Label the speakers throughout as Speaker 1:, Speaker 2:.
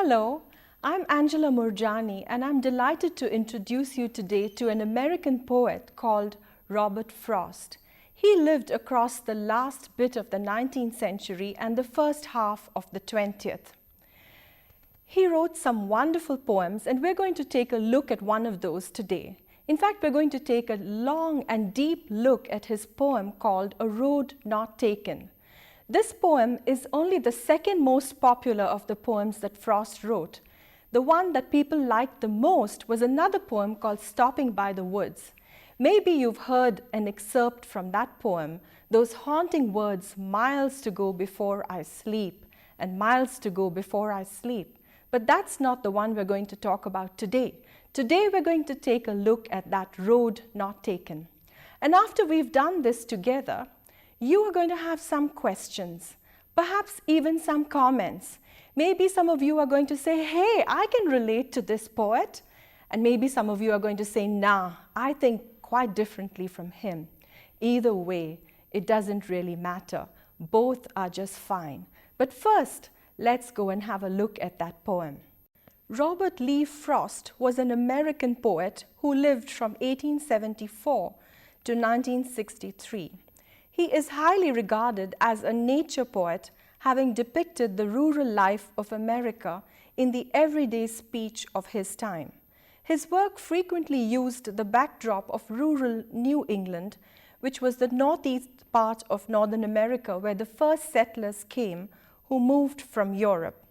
Speaker 1: Hello, I'm Angela Murjani and I'm delighted to introduce you today to an American poet called Robert Frost. He lived across the last bit of the 19th century and the first half of the 20th. He wrote some wonderful poems and we're going to take a look at one of those today. In fact, we're going to take a long and deep look at his poem called A Road Not Taken. This poem is only the second most popular of the poems that Frost wrote. The one that people liked the most was another poem called Stopping by the Woods. Maybe you've heard an excerpt from that poem, those haunting words, miles to go before I sleep, and miles to go before I sleep. But that's not the one we're going to talk about today. Today we're going to take a look at that road not taken. And after we've done this together, you are going to have some questions, perhaps even some comments. Maybe some of you are going to say, hey, I can relate to this poet. And maybe some of you are going to say, nah, I think quite differently from him. Either way, it doesn't really matter. Both are just fine. But first, let's go and have a look at that poem. Robert Lee Frost was an American poet who lived from 1874 to 1963. He is highly regarded as a nature poet, having depicted the rural life of America in the everyday speech of his time. His work frequently used the backdrop of rural New England, which was the northeast part of Northern America where the first settlers came who moved from Europe.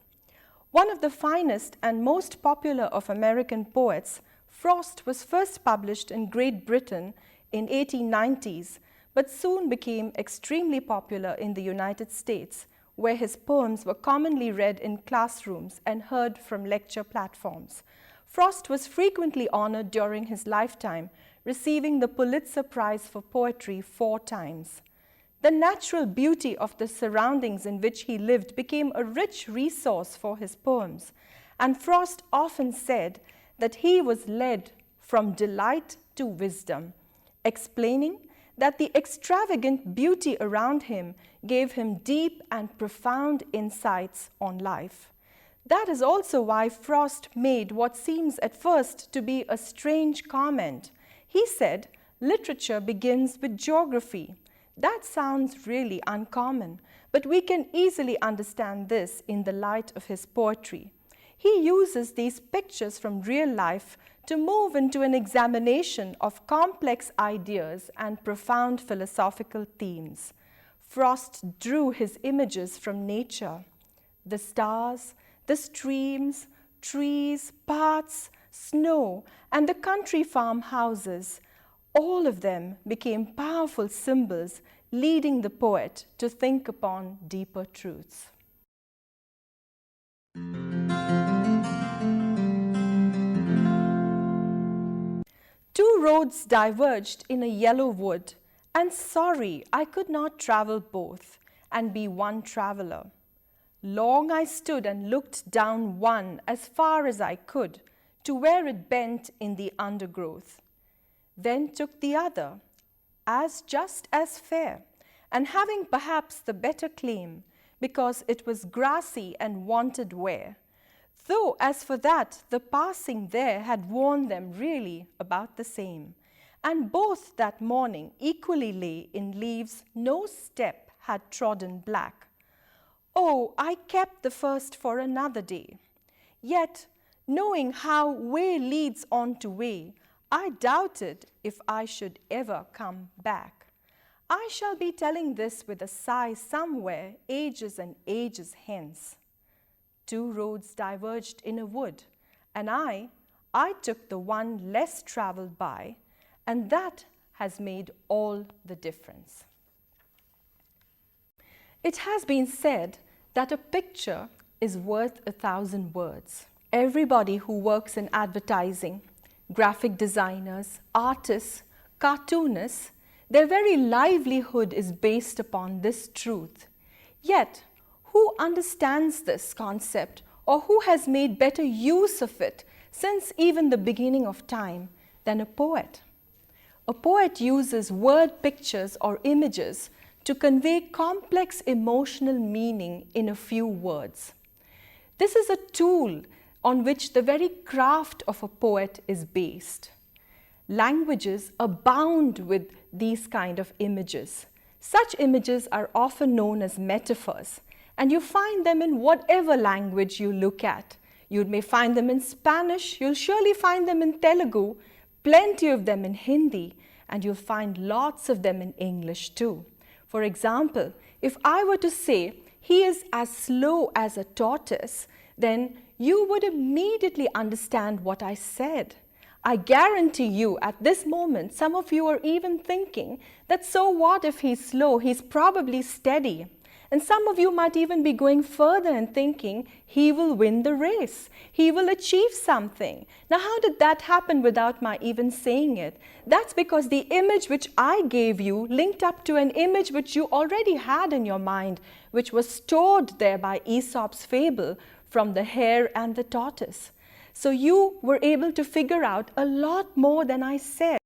Speaker 1: One of the finest and most popular of American poets, Frost was first published in Great Britain in 1890s, but soon became extremely popular in the United States, where his poems were commonly read in classrooms and heard from lecture platforms. Frost was frequently honored during his lifetime, receiving the Pulitzer Prize for Poetry 4 times. The natural beauty of the surroundings in which he lived became a rich resource for his poems, and Frost often said that he was led from delight to wisdom, explaining that the extravagant beauty around him gave him deep and profound insights on life. That is also why Frost made what seems at first to be a strange comment. He said, literature begins with geography. That sounds really uncommon, but we can easily understand this in the light of his poetry. He uses these pictures from real life to move into an examination of complex ideas and profound philosophical themes. Frost drew his images from nature, the stars, the streams, trees, paths, snow, and the country farmhouses. All of them became powerful symbols, leading the poet to think upon deeper truths. Two roads diverged in a yellow wood, and sorry I could not travel both and be one traveler. Long I stood and looked down one as far as I could to where it bent in the undergrowth. Then took the other, as just as fair, and having perhaps the better claim, because it was grassy and wanted wear. Though as for that, the passing there had worn them really about the same, and both that morning equally lay in leaves no step had trodden black. Oh, I kept the first for another day. Yet, knowing how way leads on to way, I doubted if I should ever come back. I shall be telling this with a sigh somewhere, ages and ages hence. Two roads diverged in a wood, and I took the one less traveled by, and that has made all the difference. It has been said that a picture is worth 1,000 words. Everybody who works in advertising, graphic designers, artists, cartoonists, their very livelihood is based upon this truth. Yet, who understands this concept or who has made better use of it since even the beginning of time than a poet? A poet uses word pictures or images to convey complex emotional meaning in a few words. This is a tool on which the very craft of a poet is based. Languages abound with these kind of images. Such images are often known as metaphors, and you find them in whatever language you look at. You may find them in Spanish, you'll surely find them in Telugu, plenty of them in Hindi, and you'll find lots of them in English too. For example, if I were to say, he is as slow as a tortoise, then you would immediately understand what I said. I guarantee you at this moment, some of you are even thinking that so what if he's slow, he's probably steady. And some of you might even be going further and thinking he will win the race, he will achieve something. Now how did that happen without my even saying it? That's because the image which I gave you linked up to an image which you already had in your mind, which was stored there by Aesop's fable from the hare and the tortoise. So you were able to figure out a lot more than I said.